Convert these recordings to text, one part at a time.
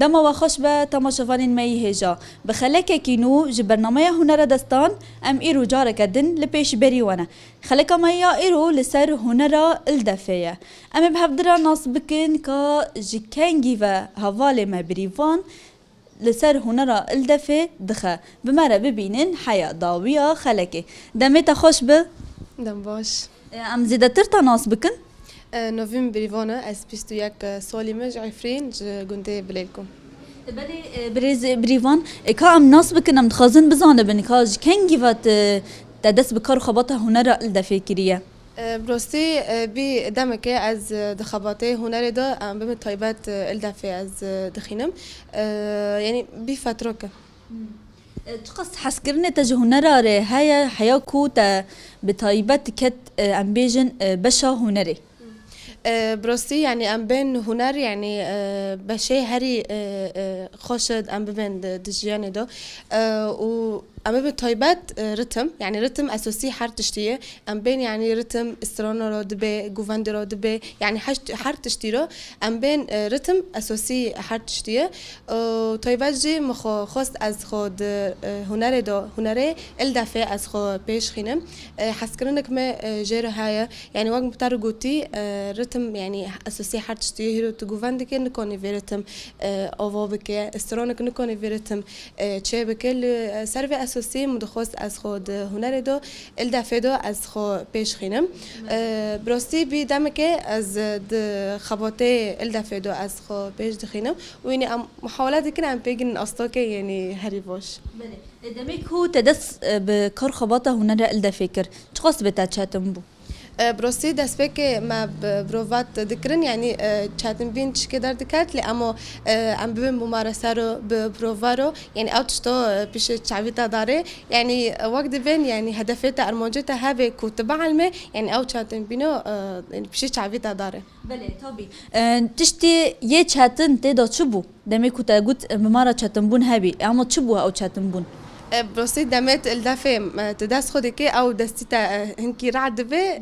دما و خوش به تماشاوانین می هجا بخلک کینو ج برنامه هنر دستان ام ایرو جاره کردن لپیش بری ونه خلک مایا ایرو لسر هنر الدفیه ام بهفدرا ناس بکن که جکنگی و حواله ما بریوان لسر هنر الدفه دخه بمره ببینن حیا داویا خلکه دمت خوش به دم باش ام زیده تر تا ناس بکن نوفیم بریوانه از 21 سالی مج عفرین گنده بلیلکم بله برز بریوان که ام ناس بکنم تخازن بزانه بنی که کنگی وات دست بکار خباته هنر الدفه کریه براستی بی دمکه از دخباته هنر دا ام بم طایبت الدفه از دخینم یعنی بی فتره که تقص حس کرنه تجه هنر ره هيا حيا کو تا بطایبت کت ام بیجن بشا هنری براستی یعنی ام بین هنر یعنی بشه هری خوشد ام بین دجیان دا و ام به طایبت رتم یعنی رتم اساسی هر تشتیه ام بین یعنی رتم استرانا را دبه گووند را دبه یعنی هر تشتی را ام بین رتم اساسی هر تشتیه طایبت جی خواست از خود هنر دا هنره الدفه از خود پیش خینم حس کرنک ما جره های یعنی وقت متر گوتی رتم یعنی اساسی هر تشتیه هیرو تو گووند که نکنی ورتم آوا بکه استرانا که نکنی ورتم چه بکه سر اساسی مدخواست از خود هنر دو الدفه دو از خود پیش خینم براستی بی دمه که از خباته الدفه دو از خود پیش دخینم و یعنی محاولات کنم پیگن استا که یعنی هری باش بله دمه کو تدس بکار خباته هنر الدفه کر چقاس بتا چاتم بو براستی دست به که ما بروات دکرن یعنی چاتم بین چی در دکات لی اما ام ببین ممارسه رو برووا رو یعنی اوتشتو پیش چاویتا داره یعنی وقت بین یعنی هدفت ارمانجت هبه کوتب علمه یعنی او چاتم بینو پیش چاویتا داره بله طبی تشتی یه چاتن تدا چه بو دمی کوتا گوت ممارا چاتم بون هبی اما چه بو او چاتم بون براستی دمت الدفه تدست خودی که او دستی تا هنکی رعد به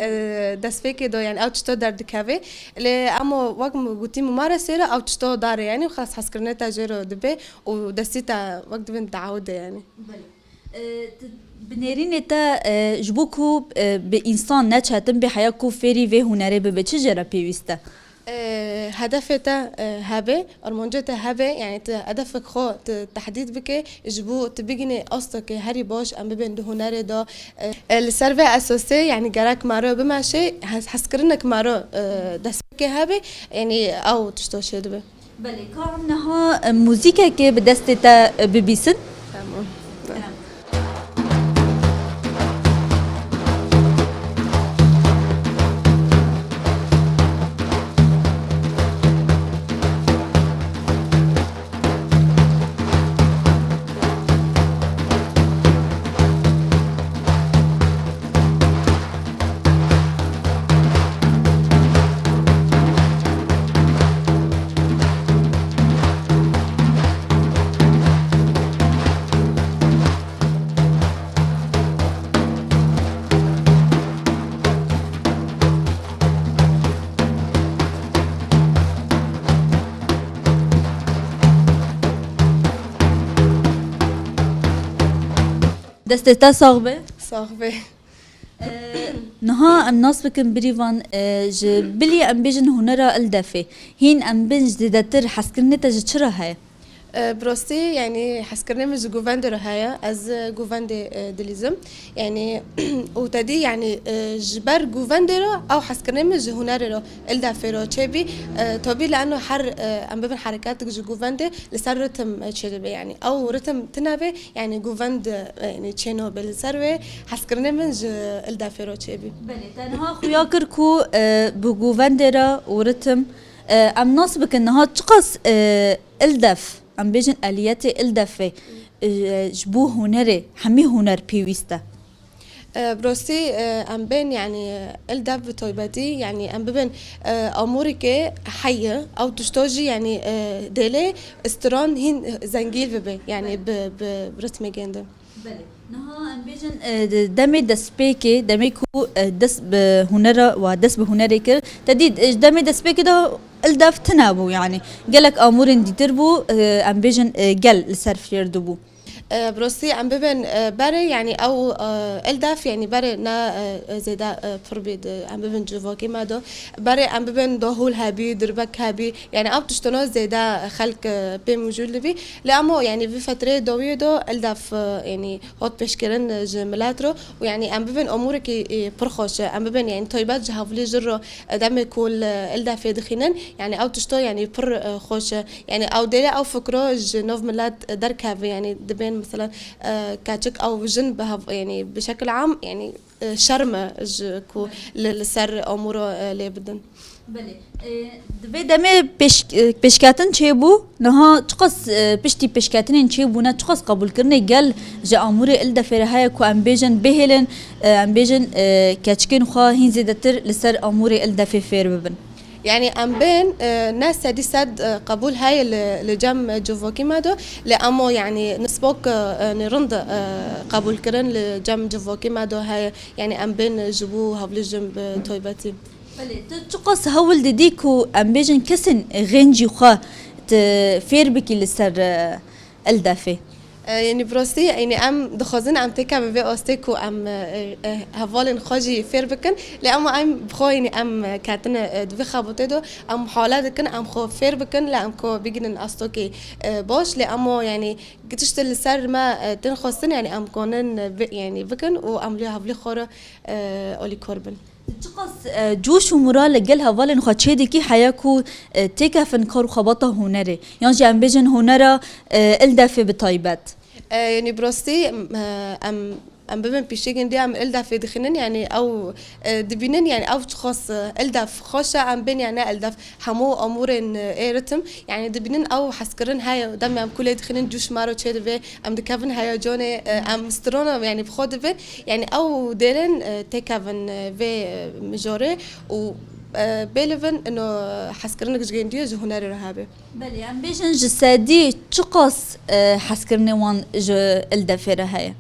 دست فکر دو یعنی او چطور در دکاوه لی اما وقت گوتی ممارسه را او چطور داره یعنی خاص حس کرنه تا جرو دبه و دستی تا وقت بین تعوده یعنی بنرین تا جبوکو به انسان نچاتم به حیا کو فری و هنره به چه جرا پیوسته هدفته هبه ارمانجته هبه يعني هدفك خو تحديد بك جبو تبيجني قصدك هري باش ام بين هنر دا السيرفي اساسي يعني جراك مارو بما شيء حسكرنك مارو دسك هبه يعني او تشتوش دبه بله كانها موزيكا كي بدستتا ببيسن تمام دستتا صاغبه صاحبي نها ام ناس بكن بريفان بلي ام بيجن هنرا الدفه هين ام بنج دتر حسكرنه تج چرا هي براستی یعنی حس کردم از گووند رو هیا از گووند دلیزم یعنی او تدی یعنی جبر گووند رو او حس کردم از هنر رو الدفه رو چه بی طبی لانه هر ام ببین حرکات جو گووند لسر رتم چه بی یعنی او رتم تنبه یعنی گووند یعنی چنو بالسر و حس کردم از الدفه رو چه بی بله تنها خویا کر کو بو گووند را و رتم ام ناس بكن نها تقص الدف ام بيجن اليات الدفه جبو هنري حمي هنر بيويستا براستی ام بین یعنی الدف بطیبتی یعنی ام ببین اموری که حیه او تشتاجی یعنی دله استران هین زنگیل ببین یعنی برتم گنده بله نها ام بيجن دمي دسبيكي دمي كو دس بهنر و دس بهنري كر تديد دمي دسبيكي ده الدف تنابو يعني قالك امورن دي تربو ام بيجن قال لسر فير دبو بروستي ام ببن بري يعني او الداف يعني بري نا زيدا فربيد ام ببن جوفاكي ما دو بري ام ببن دهول هابي دربك هابي يعني او تشتنو زيدا خلق بي موجود لبي لامو يعني في فتره دوي دو الداف يعني هوت بشكرن جملاترو ويعني ام ببن امورك برخوش ام ببن يعني طيبات جهافلي جرو دم كل الداف دخينن يعني او تشتو يعني بر خوش يعني او ديلا او فكرو جنوف ملات دركها يعني دبين مثلا كاتشك او جن يعني بشكل عام يعني شرمه كو لسر اموره اللي بدن بله دبي دمي بشكاتن چيبو نها تقص بشتي بشكاتن چيبو نا تقص قبول كرني قال جا اموري الدا فرهاي كو امبيجن بهلن امبيجن كاتشكن خو هين زيدتر لسر اموري الدا فير ببن يعني ام بين ناس دي سد قبول هاي لجم جوفوكي مادو لامو يعني نسبوك نرند قبول كرن لجم جوفوكي مادو هاي يعني ام بين جبو هبل جنب تويباتي بله تقص هول ديكو ام بيجن كسن غنجي خو فير بكي لسر الدافي يعني بروستي يعني ام دخوزن ام تكا بي اوستيكو ام هفالن خاجي فير بكن لأما ام بخو يعني ام كاتنا دفي خابوتي دو ام حالات كن ام خو فير بكن لا ام كو بيجن استوكي باش لأما يعني قتشت السر ما تنخوصن يعني ام كونن يعني بكن وام لي هفلي خورا اولي كوربن تقص جوش ومرال قالها فالن خاتشيدي كي حياكو تيكا فن كارو خبطة هنري يعني ام بيجن هنرا الدافي بطيبات يعني بروستي ام بمن بيشيغن دي ام الداف دخنن يعني او دبينن يعني او تخص الداف خوشة ام بين يعني الداف حمو امورن ايرتم يعني دبينن او حسكرن هاي دم ام كل دخنن جوش مارو تشيد في ام دكافن هاي جوني ام سترونا يعني بخود في يعني او ديلن تيكافن في مجوري و بيلفن انه حسكرنك جينديو جهناري رهابه بلي ام بيجن جسادي تقص حسكرني وان جو الدافيرة هاي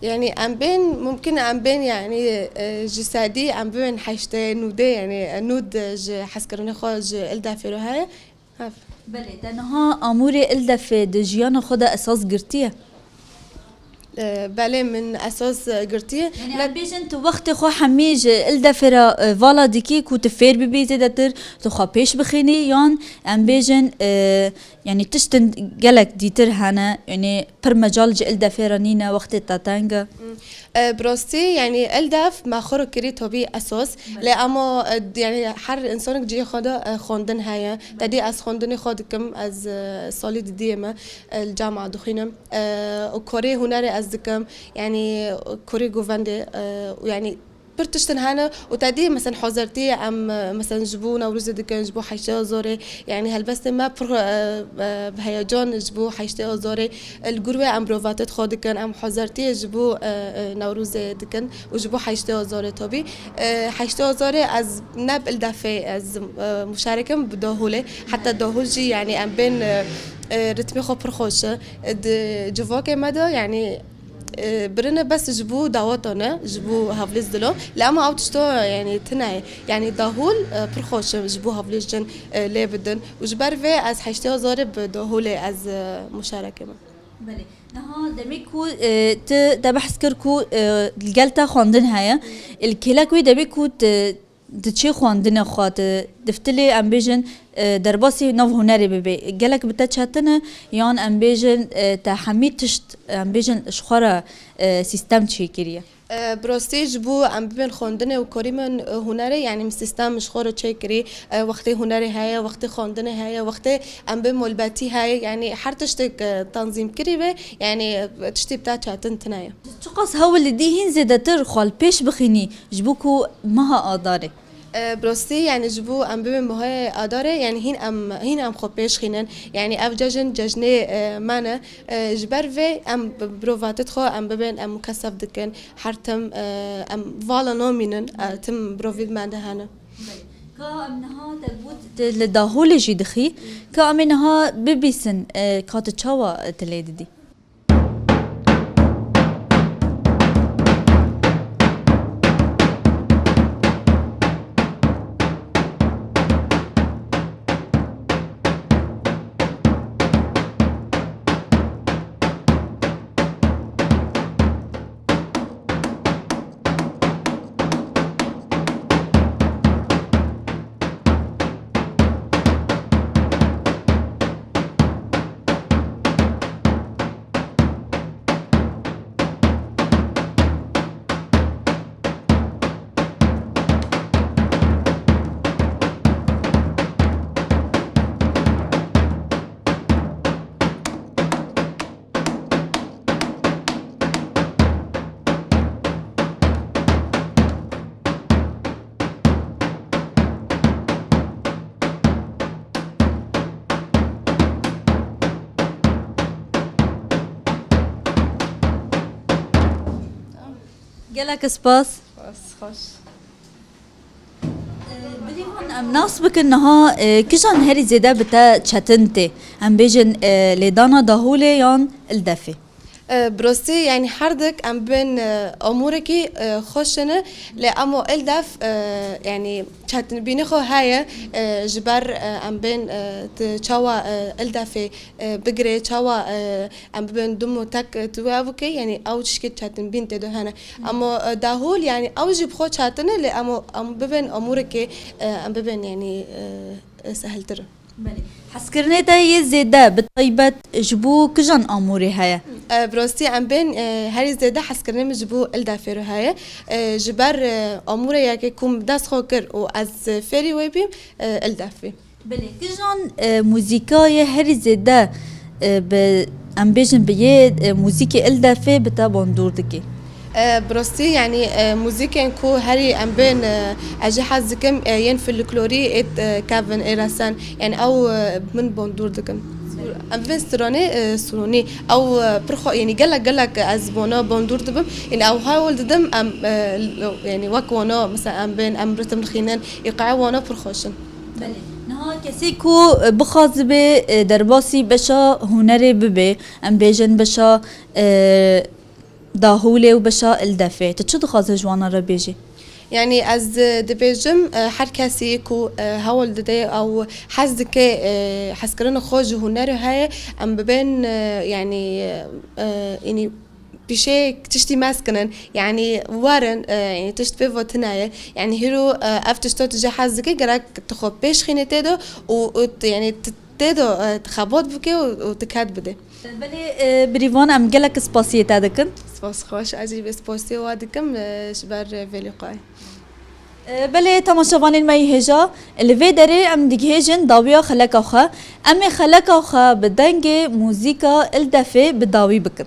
يعني ام بين ممكن ام بين يعني جسادي ام بين حشتين نودي يعني نود حسكرني خو الدافيرة هاي بلي تنها اموري الدافي دجيانا خدا اساس قرتيه بله من اساس قرتيه يعني بيجن تو وقت خو حميج الدفرا فالا ديكي كو تفير ببي زيدتر تو خو بيش بخيني يان ام بيجن يعني تشتن قالك ديتر هنا يعني بر مجال جي الدفرا نينا وقت تاتانغا بروستي يعني الدف ما خرج كري توبي اساس لأما يعني حر انسانك جي خدا خوندن هيا تدي از خوندني خودكم از سالي ديما الجامعه دخينم وكوري هنري ازدكم يعني كوري جوفاندي ويعني برتشتن هنا وتادي مثلا حضرتي ام مثلا جبو نوروز دكان جبو حيشة زوري يعني هالبس ما بر بهيجان جبو حيشة زوري الجروة ام بروفاتت خودكن ام حضرتي جبو نوروز دكان وجبو حيشة زوري طبي حيشة زوري از نب الدفع از مشاركة بدهوله حتى دهولجي يعني ام بين رتمي خبر خوشه جواكي مدى يعني برنا بس جبو دعواتنا جبو هفلز دلو لأما أوتشتو يعني تناي يعني دهول برخوش جبو هفلز جن لابدن وجبر في از حشتو ضارب دهولي از مشاركة ما بله نها دميكو تبحث كركو الجلتا خواندن هيا الكلاكوي دميكو تشي خواندن خوات دفتلي ام بيجن درباسي نوف هنري ببي جالك بتاتشاتنا يان ام بيجن تحميد تشت ام بيجن شخرا سيستم تشي كريه بروستي جبو ام بين خوندنه وكريمن هنري يعني سيستم مشخور تشكري وقت هنري هاي وقت خوندنه هاي وقت ام بين ملباتي هاي يعني حرتشتك تنظيم كريبه يعني تشتي بتاتشاتن تنايا تقص هو اللي دي هين زيدتر خال بيش بخيني جبوكو مها آداري بروستي يعني جبو ام ببن بهاي اداره يعني هين ام خوبيش خينن يعني اف ججني مانا جبر في ام بروفاتت خو ام ببن ام مكسف دكن حرتم ام فالا نومينن تم بروفيد مانده هنا كأمنها تبوت لداهول جدخي كأمنها ببيسن كاتشوا تليدي gelek spas. بس خوش بليون ام ناسبك انها كجان هري زيدا بتا تشتنتي ام بيجن لدانا دهولي يان الدفي. بروستي يعني حردك ام بين اموركي خوشنه لامو الدف يعني شاتن بيني خو هاي جبر ام بين تشاوا الدفي بقري تشاوا ام بين دمو تك توافكي يعني او تشكي شاتن بنت دو هنا امو داهول يعني او جيب خو شاتنه لامو ام بين اموركي ام بين يعني سهلتر حسكرني دا يزيدا بطيبة جبو كجان اموري هاي. بروستي ام بين هاري زيدا حسكرني مجبو الدافيرو هاي جبر امور ياكي كوم داس خوكر و از فيري ويبيم الدافي بلي كجان موسيقى هاري زيدا ام بيجن بيه موسيقى الدافي بتا بندور دكي. بروستي يعني موسيقى كو هاري ام بين اجي حزكم ين في الكلوري ات كافن ايراسان يعني او من بندور دكم ام بين سروني او برخو يعني قالك ازبونا بندور دبم يعني او هاول ددم ام يعني وكونا مثلا ام بين ام رتم الخينان يقعونا برخوشن بلي نها كسيكو بخازبه درباسي بشا هنري ببي ام بيجن بشا داهولي وبشا الدفع تشد خازه جوانا را بيجي يعني از دبيجم هر کسی کو هول دده او حزك حسكرنا خوج هنر هاي ام ببين يعني بشي تشتي ماسكنن يعني وارن يعني تشت بفوتنايا يعني هيرو افتشتوت جهازك قراك تخو بيش خينه تدو و يعني تدو تخبط بكي وتكاد بده بلي بريفان ام قالك سباسيه تادكن سپاس خوش عجیب سپاسی و دکم شبر ویلیقای بله تماشاوان الميهجة اللي في داري ام ديجهجن داوية خلقا خا امي خلقا خا بدنج موسيقى الدفي بداوي بكن